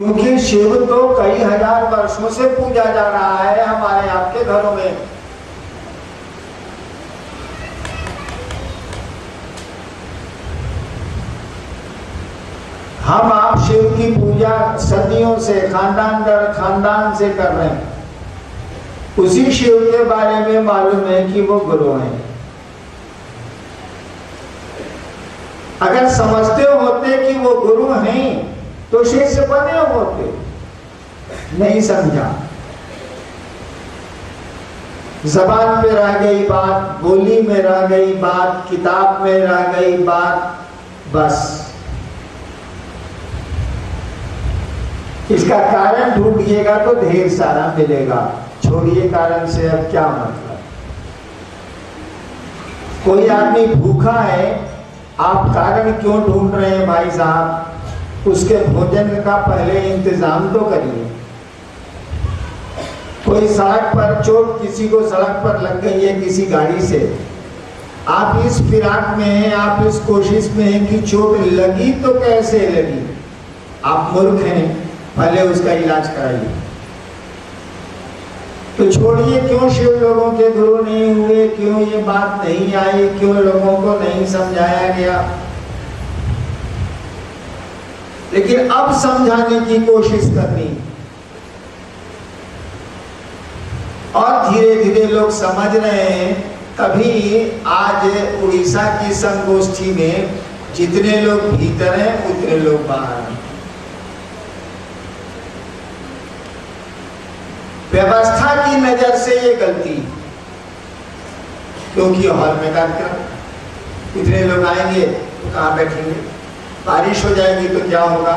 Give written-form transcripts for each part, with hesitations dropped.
क्योंकि शिव तो कई हजार वर्षों से पूजा जा रहा है हमारे आपके घरों में। हम आप शिव की पूजा सदियों से खानदान दर खानदान से कर रहे हैं। उसी शिव के बारे में मालूम है कि वो गुरु हैं। अगर समझते होते कि वो गुरु हैं तो शिष्य बने होते, नहीं समझा। जबान पे रह गई बात, बोली में रह गई बात, किताब में रह गई बात, बस। इसका कारण ढूंढिएगा तो ढेर सारा मिलेगा। छोड़िए कारण से अब क्या मतलब। कोई आदमी भूखा है, आप कारण क्यों ढूंढ रहे हैं भाई साहब? उसके भोजन का पहले इंतजाम तो करिए। कोई सड़क पर चोट, किसी को सड़क पर लग गई है किसी गाड़ी से, आप इस फिराक में हैं, आप इस कोशिश में हैं कि चोट लगी तो कैसे लगी। आप मूर्ख हैं, पहले उसका इलाज कराइए। तो छोड़िए क्यों शिव लोगों के गुरु नहीं हुए, क्यों ये बात नहीं आई, क्यों लोगों को नहीं समझाया गया। लेकिन अब समझाने की कोशिश करनी, और धीरे धीरे लोग समझ रहे हैं। तभी आज उड़ीसा की संगोष्ठी में जितने लोग भीतर हैं उतने लोग बाहर हैं। व्यवस्था की नजर से ये गलती, क्योंकि हॉल में कार्यक्रम, इतने लोग आएंगे तो कहाँ बैठेंगे, बारिश हो जाएगी तो क्या होगा,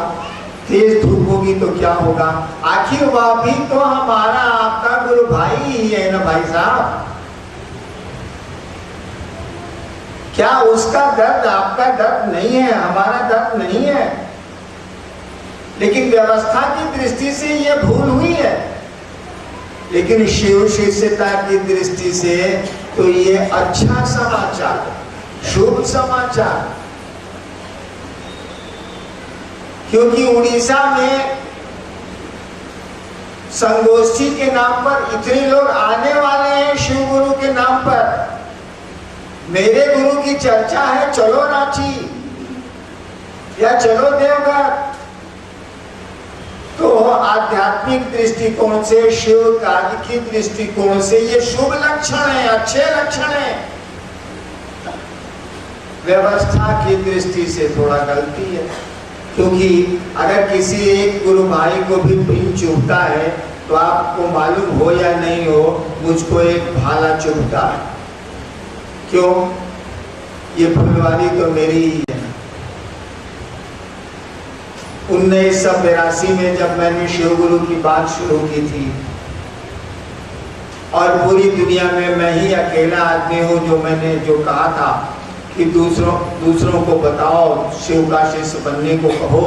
तेज धूप होगी तो क्या होगा। आखिर वह भी तो हमारा आपका गुरु भाई ही है ना भाई साहब। क्या उसका दर्द आपका दर्द नहीं है, हमारा दर्द नहीं है। लेकिन व्यवस्था की दृष्टि से यह भूल हुई है, लेकिन शिव शिष्यता की दृष्टि से तो ये अच्छा समाचार, शुभ समाचार। क्योंकि उड़ीसा में संगोष्ठी के नाम पर इतने लोग आने वाले हैं, शिव गुरु के नाम पर। मेरे गुरु की चर्चा है, चलो रांची या चलो देवघर। तो आध्यात्मिक दृष्टिकोण से, शिव कार्य की दृष्टिकोण से ये शुभ लक्षण है, अच्छे लक्षण है। व्यवस्था की दृष्टि से थोड़ा गलती है, क्योंकि अगर किसी एक गुरु भाई को भी पिन चुभता है तो आपको मालूम हो या नहीं हो, मुझको एक भाला चुभता है। क्यों? ये फुलवारी तो मेरी ही है। 1982 में जब मैंने शिव गुरु की बात शुरू की थी, और पूरी दुनिया में मैं ही अकेला आदमी हूँ जो मैंने जो कहा था कि दूसरों को बताओ, शिव का शिष्य बनने को कहो।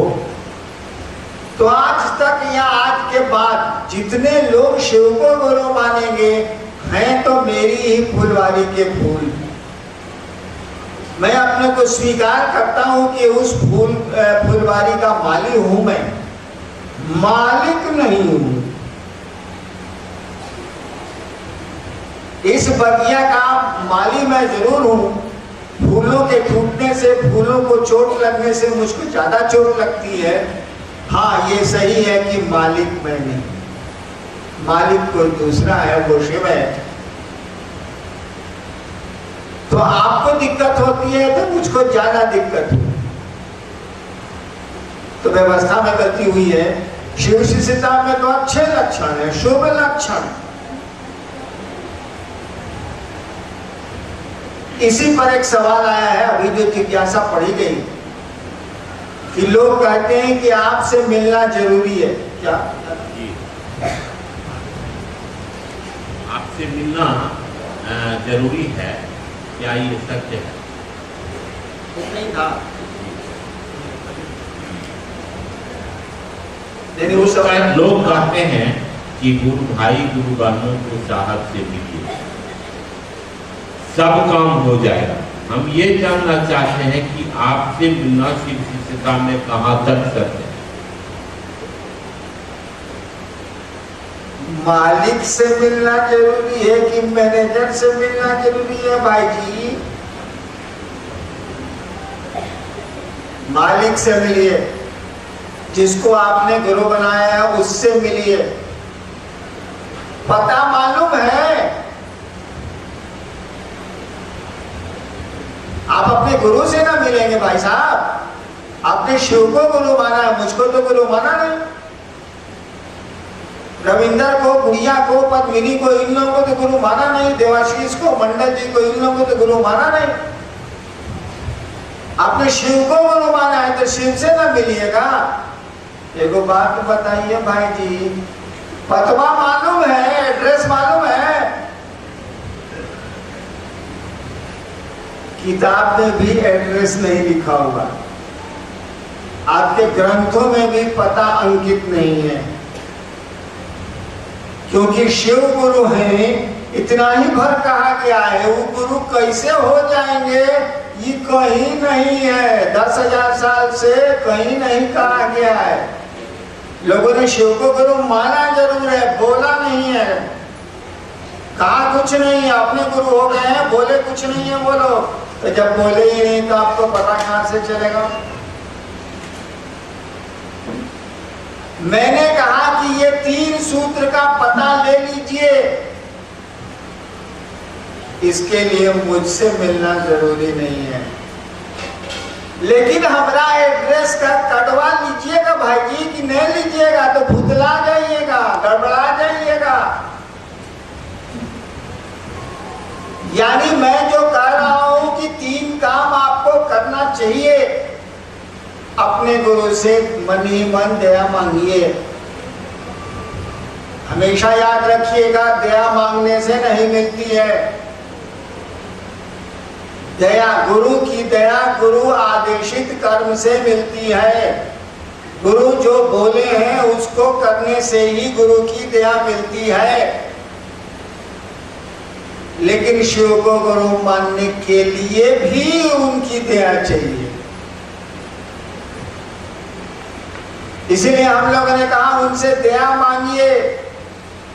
तो आज तक या आज के बाद जितने लोग शिव को गुरु मानेंगे हैं तो मेरी ही फुलवारी के फूल। मैं अपने को स्वीकार करता हूं कि उस फुलवारी का माली हूं, मैं मालिक नहीं हूं। इस बगिया का माली मैं जरूर हूं। फूलों के टूटने से, फूलों को चोट लगने से मुझको ज्यादा चोट लगती है। हाँ, ये सही है कि मालिक मैं नहीं, मालिक कोई दूसरा है, वो शिव है। तो आपको दिक्कत होती है तो मुझको ज्यादा दिक्कत हुई। तो व्यवस्था में गलती हुई है। शिव शिष्यता में तो अच्छे लक्षण है, शुभ लक्षण। इसी पर एक सवाल आया है, अभी जो जिज्ञासा पढ़ी गई कि लोग कहते हैं कि आपसे मिलना जरूरी है। क्या आपसे मिलना जरूरी है? क्या ये सत्य है? नहीं था। उस समय लोग कहते हैं कि गुरु भाई गुरु बहनों को साहब से मिलिए, सब काम हो जाएगा। हम ये जानना चाहते हैं कि आपसे मिलना शिव शिष्यता में कहाँ तक सत्य है? मालिक से मिलना जरूरी है कि मैनेजर से मिलना जरूरी है भाई जी? मालिक से मिलिए, जिसको आपने गुरु बनाया है उससे मिलिए। पता मालूम है, आप अपने गुरु से ना मिलेंगे भाई साहब। आपने शिव को गुरु माना है, मुझको तो गुरु माना नहीं। रविंदर को, गुड़िया को, पद्मिनी को, इन लोगों को तो गुरु माना नहीं। देवाशीष को, मंडल जी को, इन लोगों को तो गुरु माना नहीं। आपने शिव को गुरु माना है तो शिव से ना मिलिएगा। एगो बात बताइए भाई जी, पतवा मालूम है, एड्रेस मालूम है? किताब में भी एड्रेस नहीं लिखा हुआ, आपके ग्रंथों में भी पता अंकित नहीं है। क्योंकि शिव गुरु हैं, इतना ही भर कहा गया है। वो गुरु कैसे हो जाएंगे ये कहीं नहीं है। 10,000 साल से कहीं नहीं कहा गया है। लोगों ने शिव को गुरु माना जरूर है, बोला नहीं है। कहा कुछ नहीं है, अपने गुरु हो गए हैं, बोले कुछ नहीं है। बोलो तो जब बोले ही नहीं तो आपको पता कहां से चलेगा? मैंने कहा कि ये 3 सूत्र का पता ले लीजिए। इसके लिए मुझसे मिलना जरूरी नहीं है, लेकिन हमारा एड्रेस का कटवा लीजिएगा भाई जी। कि नहीं लीजिएगा तो भुतला जाइएगा, गड़बड़ा जाइएगा। यानी मैं जो कह रहा हूं कि 3 काम आपको करना चाहिए। अपने गुरु से मन ही मन दया मांगिए। हमेशा याद रखिएगा, दया मांगने से नहीं मिलती है। दया, गुरु की दया गुरु आदेशित कर्म से मिलती है। गुरु जो बोले हैं उसको करने से ही गुरु की दया मिलती है। लेकिन शिव को गुरु मानने के लिए भी उनकी दया चाहिए। इसीलिए हम लोगों ने कहा उनसे दया मांगिए।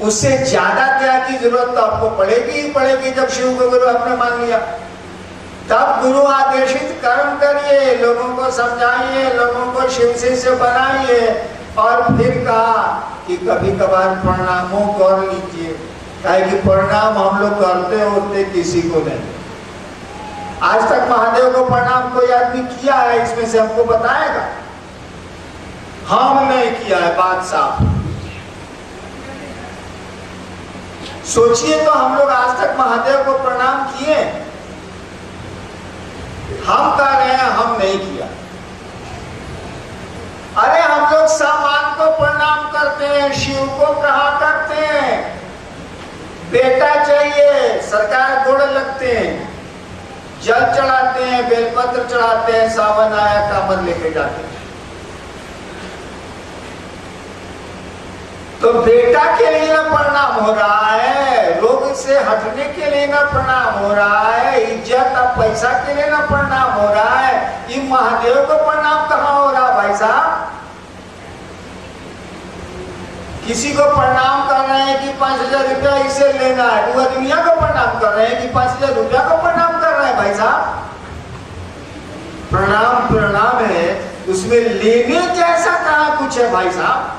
उससे ज्यादा दया की जरूरत तो आपको पड़ेगी ही पड़ेगी। जब शिव को गुरु आपने मान लिया, तब गुरु आदेशित कर्म करिए, लोगों को समझाइए, लोगों को शिव शिष्य बनाइए। और फिर कहा कि कभी कभार प्रणामों कर लीजिए, कि प्रणाम हम लोग करते होते किसी को नहीं। आज तक महादेव को प्रणाम कोई आदमी किया है इसमें से हमको बताएगा? हम नहीं किया है, बात साफ। सोचिए तो, हम लोग आज तक महादेव को प्रणाम किए? हम कह रहे हैं हम नहीं किया। अरे हम लोग सामान को प्रणाम करते हैं, शिव को कहा करते हैं। बेटा चाहिए, सरकार गुड़ लगते हैं, जल चढ़ाते हैं, बेलपत्र चढ़ाते हैं, सावन आया कामर लेके जाते हैं। तो बेटा के लिए ना प्रणाम हो रहा है, रोग से हटने के लिए ना प्रणाम हो रहा है, इज्जत और पैसा के लिए ना प्रणाम हो रहा है। ये महादेव को प्रणाम कहाँ हो रहा भाई साहब? किसी को प्रणाम कर रहे हैं कि 5,000 रुपया इससे लेना है, पूरा दुनिया को प्रणाम कर रहे हैं कि 5,000 रुपया को प्रणाम कर रहे हैं भाई साहब। प्रणाम प्रणाम है, उसमें लेने जैसा कहाँ कुछ है भाई साहब?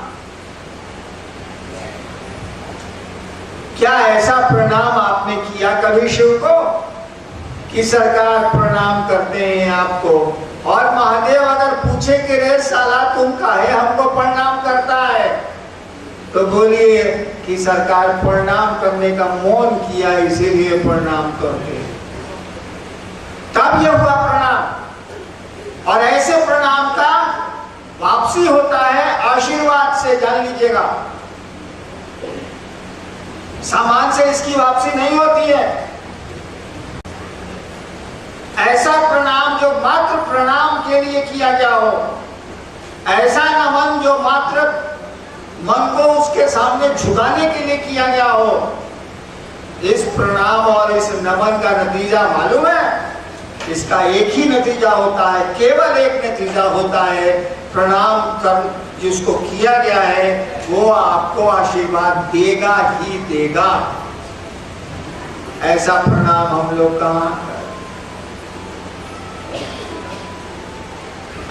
क्या ऐसा प्रणाम आपने किया कभी शिव को कि सरकार प्रणाम करते हैं आपको? और महादेव अगर पूछे कि रे साला तुम काहे हमको प्रणाम करता है, तो बोलिए कि सरकार प्रणाम करने का मौन किया इसीलिए प्रणाम करते हैं। तब ये हुआ प्रणाम। और ऐसे प्रणाम का वापसी होता है आशीर्वाद से, जान लीजिएगा। सामान से इसकी वापसी नहीं होती है। ऐसा प्रणाम जो मात्र प्रणाम के लिए किया गया हो, ऐसा नमन जो मात्र मन को उसके सामने झुकाने के लिए किया गया हो। इस प्रणाम और इस नमन का नतीजा मालूम है? इसका एक ही नतीजा होता है, केवल एक नतीजा होता है, प्रणाम कर जिसको किया गया है वो आपको आशीर्वाद देगा ही देगा। ऐसा प्रणाम हम लोग कहाँ,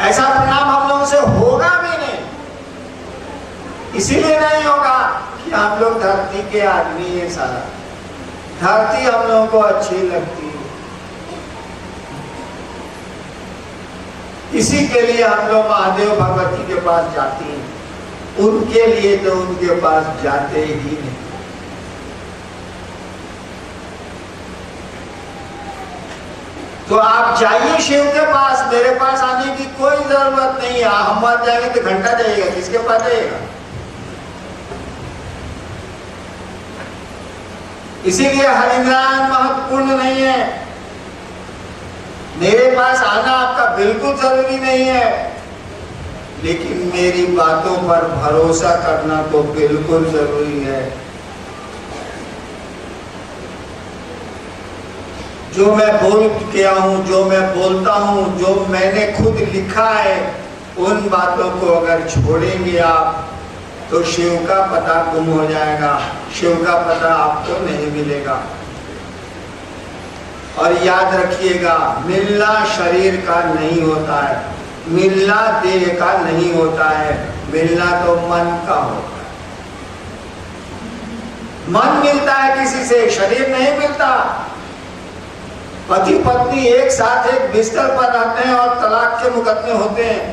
ऐसा प्रणाम हम लोगों से होगा भी नहीं। इसीलिए नहीं होगा कि हम लोग धरती के आदमी है, सारा धरती हम लोगों को अच्छी लगती है। इसी के लिए हम लोग महादेव भगवती के पास जाते हैं, उनके लिए तो उनके पास जाते ही नहीं। तो आप जाइए शिव के पास, मेरे पास आने की कोई जरूरत नहीं है। हम मर जाएंगे तो घंटा जाएगा, किसके पास जाएगा? इसीलिए हरिनाम महत्वपूर्ण नहीं है। मेरे पास आना आपका बिल्कुल जरूरी नहीं है, लेकिन मेरी बातों पर भरोसा करना तो बिल्कुल जरूरी है। जो मैं बोल गया हूं, जो मैं बोलता हूं, जो मैंने खुद लिखा है, उन बातों को अगर छोड़ेंगे आप तो शिव का पता गुम हो जाएगा, शिव का पता आपको नहीं मिलेगा। और याद रखिएगा, मिलना शरीर का नहीं होता है, मिलना देह का नहीं होता है, मिलना तो मन का होता है। मन मिलता है किसी से, शरीर नहीं मिलता। पति पत्नी एक साथ एक बिस्तर पर रहते हैं और तलाक के मुकदमे होते हैं।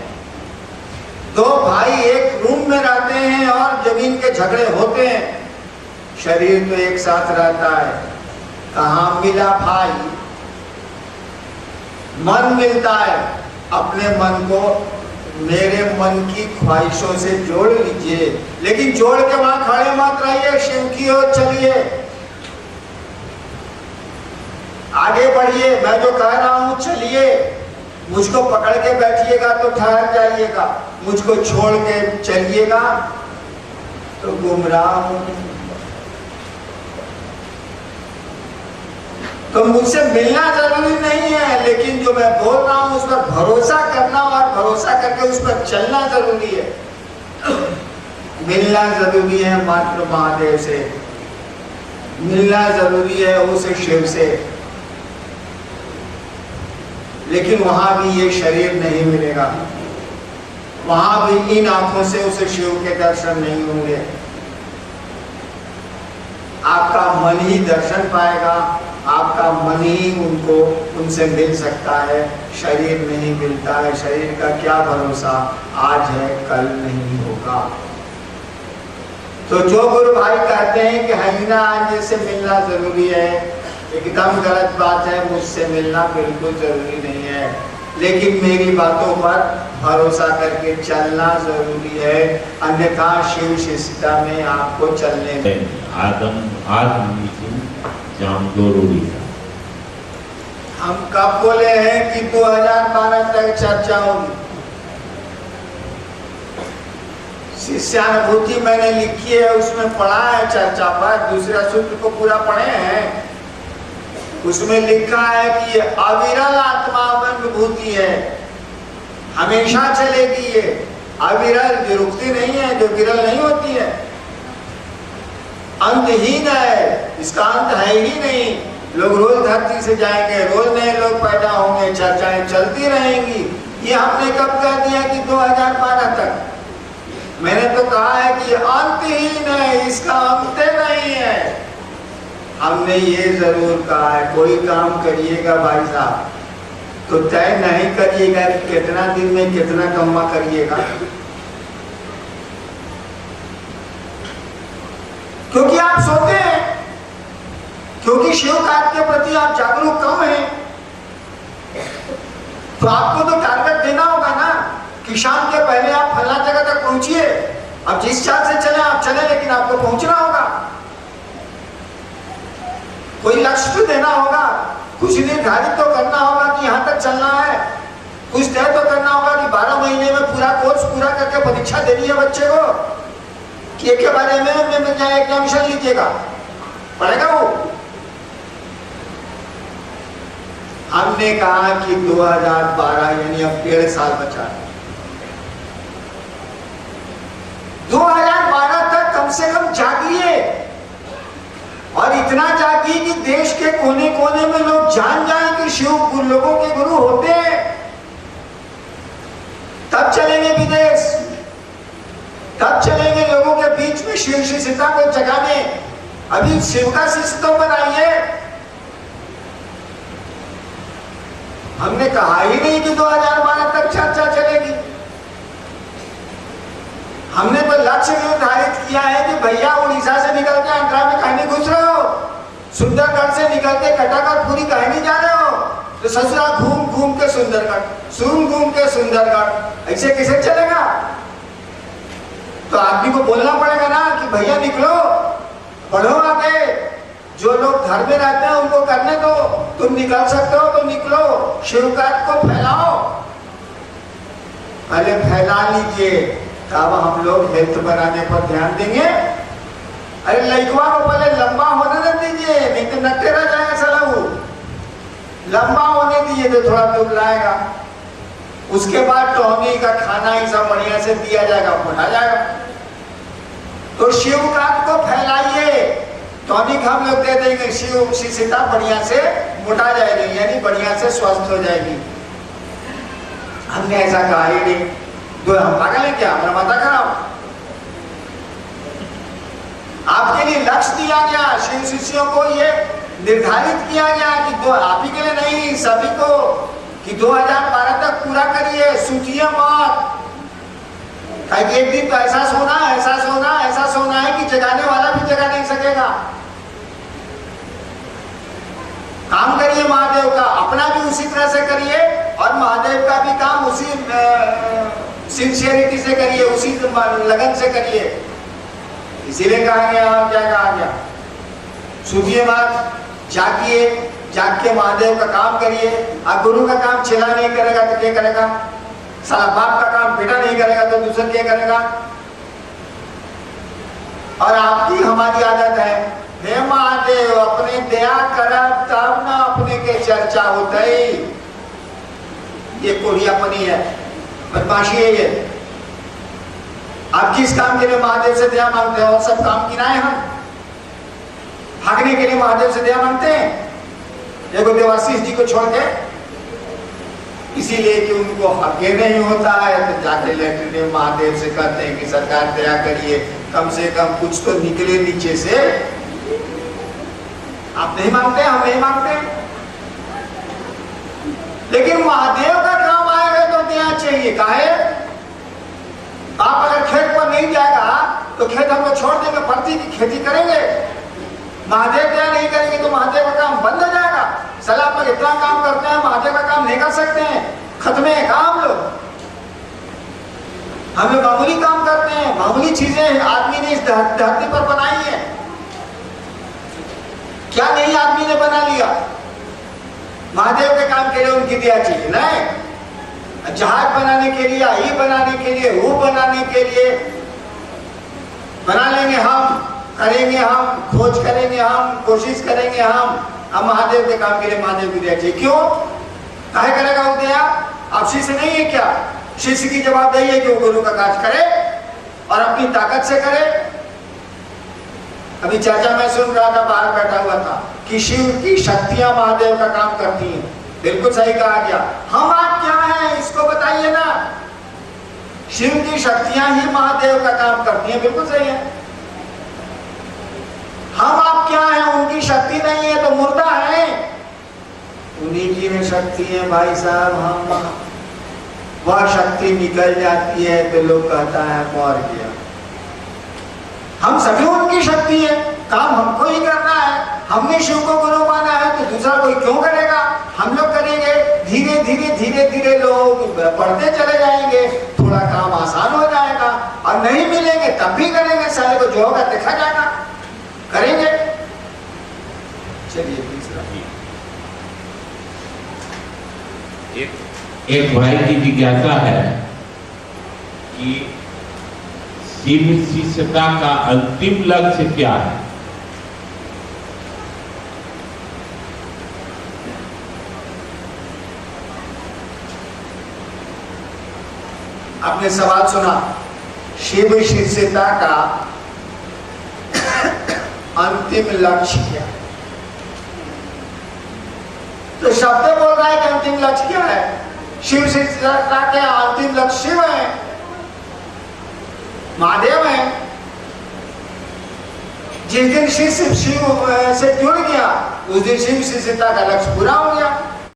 दो भाई एक रूम में रहते हैं और जमीन के झगड़े होते हैं। शरीर तो एक साथ रहता है, कहाँ मिला भाई? मन मिलता है। अपने मन को मेरे मन की ख्वाहिशों से जोड़ लीजिए, लेकिन जोड़ के वहां खड़े मत रहिए, शिव की ओर चलिए, आगे बढ़िए। मैं जो कह रहा हूं चलिए, मुझको पकड़ के बैठिएगा तो ठहर जाइएगा, मुझको छोड़ के चलिएगा तो गुमराह होंगे। तो मुझसे मिलना जरूरी नहीं है, लेकिन जो मैं बोल रहा हूं उस पर भरोसा करना और भरोसा करके उस पर चलना जरूरी है। मिलना जरूरी है मात्र महादेव से, मिलना जरूरी है उस शिव से, लेकिन वहां भी ये शरीर नहीं मिलेगा, वहां भी इन आंखों से उस शिव के दर्शन नहीं होंगे। आपका मन ही दर्शन पाएगा, आपका मन ही उनको उनसे मिल सकता है, शरीर नहीं मिलता है। शरीर का क्या भरोसा, आज है कल नहीं होगा। तो जो गुरु भाई कहते हैं कि हरीना आने से मिलना जरूरी है, एकदम गलत बात है। मुझसे मिलना बिल्कुल जरूरी नहीं है, लेकिन मेरी बातों पर भरोसा करके चलना जरूरी है, अन्यथा शिव शिष्यता में आपको चलने में हम कब बोले हैं कि 2012 तक चर्चा होगी? शिष्यानुभूति मैंने लिखी है, उसमें पढ़ा है चर्चा पर, दूसरा सूत्र को पूरा पढ़े हैं। उसमें लिखा है कि ये अविरल आत्मा अनुभूति है, हमेशा चलेगी। ये अविरल विरुक्ति नहीं है, जो विरल नहीं होती है, अंतहीन है, इसका अंत है ही नहीं। लोग रोज धरती से जाएंगे, रोज नए लोग पैदा होंगे, चर्चाएं चलती रहेंगी। ये हमने कब कह दिया कि 2012 तक? मैंने तो कहा है कि अंतहीन है, इसका अंत नहीं है। हमने ये जरूर कहा है, कोई काम करिएगा भाई साहब तो तय नहीं करिएगा कि कितना दिन में कितना कमा करिएगा, क्योंकि आप सोते हैं, क्योंकि शिव कार्य के प्रति आप जागरूक कम हैं। तो आपको तो टारगेट देना होगा ना कि शाम के पहले आप फला जगह तक पहुंचिए। अब जिस चाल से चले आप चले, लेकिन आपको पहुंचना होगा, कोई लक्ष्य तो देना होगा, कुछ निर्धारित तो करना होगा कि यहाँ तक चलना है, कुछ तय तो करना होगा कि 12 महीने में पूरा कोर्स पूरा करके परीक्षा देनी है बच्चे को, कि एक के बारे में जाए एग्जामिनेशन लीजिएगा, पढ़ेगा वो। हमने कहा कि 2012 यानी अब 1.5 साल बचा है, 2012 तक कम से कम जागिए, और इतना जागिए कि देश के कोने कोने में लोग जान जाएं कि शिव लोगों के गुरु होते हैं। तब चलेंगे विदेश, तब चलेंगे लोगों के बीच में शिव सीता को जगाने। अभी शिव का शिष्य तो बनाइए। हमने कहा ही नहीं कि 2012 तक चर्चा चलेगी। हमने तो लक्ष्य निर्धारित किया है कि भैया उड़ीसा से निकल के आंध्रा में कहीं घुस रहे हो, सुंदरगढ़ से निकल के कटागढ़ पूरी कहीं जा रहे हो, तो ससुरा घूम घूम के सुंदरगढ़, घूम के सुंदरगढ़, ऐसे कैसे चलेगा? तो आदमी को बोलना पड़ेगा ना कि भैया निकलो, बढ़ो आगे, जो लोग घर में रहते हैं उनको करने दो, तुम निकल सकते हो तो निकलो, शिवकार्य को फैलाओ। पहले फैला लीजिए, तब हम लोग हेल्थ बनाने पर ध्यान देंगे। अरे लड़कवा को पहले लंबा होने न दीजिए, नहीं तो नट्टे रह जाएगा सलाहू। लंबा होने दीजिए तो थोड़ा दुख लाएगा, उसके बाद टॉमी का खाना ही सब बढ़िया से दिया जाएगा, मोटा जाएगा। तो शिव काट को फैलाइए, टॉनिक हम लोग दे देंगे, शिव सीता बढ़िया से मोटा जाएगी, यानी बढ़िया से स्वस्थ हो जाएगी। हमने ऐसा कहा ही नहीं, तो हम पागल हैं क्या? हमारा माता खराब। आपके लिए लक्ष्य दिया गया, शिव शिष्यों को ये निर्धारित किया गया कि दो आप ही के लिए नहीं, सभी को, कि 2012 तक पूरा करिए, सूचिए मत। एक दिन तो ऐसा सोना है कि जगाने वाला भी जगा नहीं सकेगा। काम करिए महादेव का, अपना भी उसी तरह से करिए, और महादेव का भी काम उसी सिंसियरिटी से करिए, उसी लगन से करिए। इसीलिए कहा गया, क्या कहा गया? सूचिए मत, जागिए, जाग के महादेव का काम करिए। अब गुरु का काम चेला नहीं करेगा तो क्या करेगा? साला बाप का काम बेटा नहीं करेगा तो दूसरा क्या करेगा? और आपकी हमारी आदत है, हे महादेव अपने दया करब तब ना अपने के चर्चा होते ही। ये कोढ़ियापनी है, बदमाशी है ये। आप किस काम के लिए महादेव से दया मांगते हो? सब काम गिनाए हम, भागने के लिए महादेव से दया मांगते हैं। देखो देवाशीष जी को छोड़ के, इसीलिए कि उनको हके नहीं होता है, तो जाके लेटरिन में महादेव से कहते हैं कि सरकार दया करिए, कम से कम कुछ तो निकले नीचे से। आप नहीं मांगते, हम नहीं मांगते, लेकिन महादेव का काम आएगा तो दया चाहिए। काहे? आप अगर खेत पर नहीं जाएगा तो खेत हम लोग छोड़ देंगे, परती की खेती करेंगे। महादेव दया नहीं करेंगे तो महादेव का काम बंद हो जाएगा। सलाह पर इतना काम करते हैं, महादेव का काम नहीं कर सकते हैं, खत्म है काम। लोग हम लोग मामूली काम करते हैं, मामूली चीजें आदमी ने इस धरती पर बनाई है। क्या नहीं आदमी ने बना लिया? महादेव के काम के लिए उनकी दया चाहिए। नहीं, जहाज बनाने के लिए, ये बनाने के लिए, वो बनाने के लिए बना लेंगे हम, करेंगे हम, खोज करेंगे हम, कोशिश करेंगे हम। अब महादेव के काम के लिए महादेव की दया चाहिए। क्यों? काहे करेगा वो दया? आप शिष्य नहीं है क्या? शिष्य की जवाबदेही है कि वो गुरु का कार्य करे और अपनी ताकत से करे। अभी चर्चा में सुन रहा था, बाहर बैठा हुआ था, कि शिव की शक्तियां महादेव का काम करती हैं। बिल्कुल सही कहा गया। हम आप क्या हैं इसको बताइए ना। शिव की शक्तियां ही महादेव का काम करती हैं, बिल्कुल सही है। हम आप क्या हैं? उनकी शक्ति नहीं है तो मुर्दा है। उन्हीं की में शक्ति है भाई साहब। हम वह शक्ति निकल जाती है तो लोग कहता है मर गया। हम सभी उनकी शक्ति है, काम हमको ही करना है। हमने शिव को गुरु माना है तो दूसरा कोई क्यों करेगा? हम लोग करेंगे। धीरे धीरे धीरे धीरे लोग बढ़ते चले जाएंगे, थोड़ा काम आसान हो जाएगा। और नहीं मिलेंगे तब भी करेंगे, सारे को जो होगा देखा जाएगा, करेंगे। चलिए तीसरा। एक भाई की जिज्ञासा है कि शिव शिष्यता का अंतिम लक्ष्य क्या है? आपने सवाल सुना, शिव शिष्यता का अंतिम लक्ष्य क्या है? तो शब्द बोल रहा है कि अंतिम लक्ष्य क्या है? शिव शिष्यता के अंतिम लक्ष्य शिव है, महादेव है। जिस दिन शिष्य शिव से जुड़ गया उस दिन शिव शिष्यता का लक्ष्य पूरा हो गया।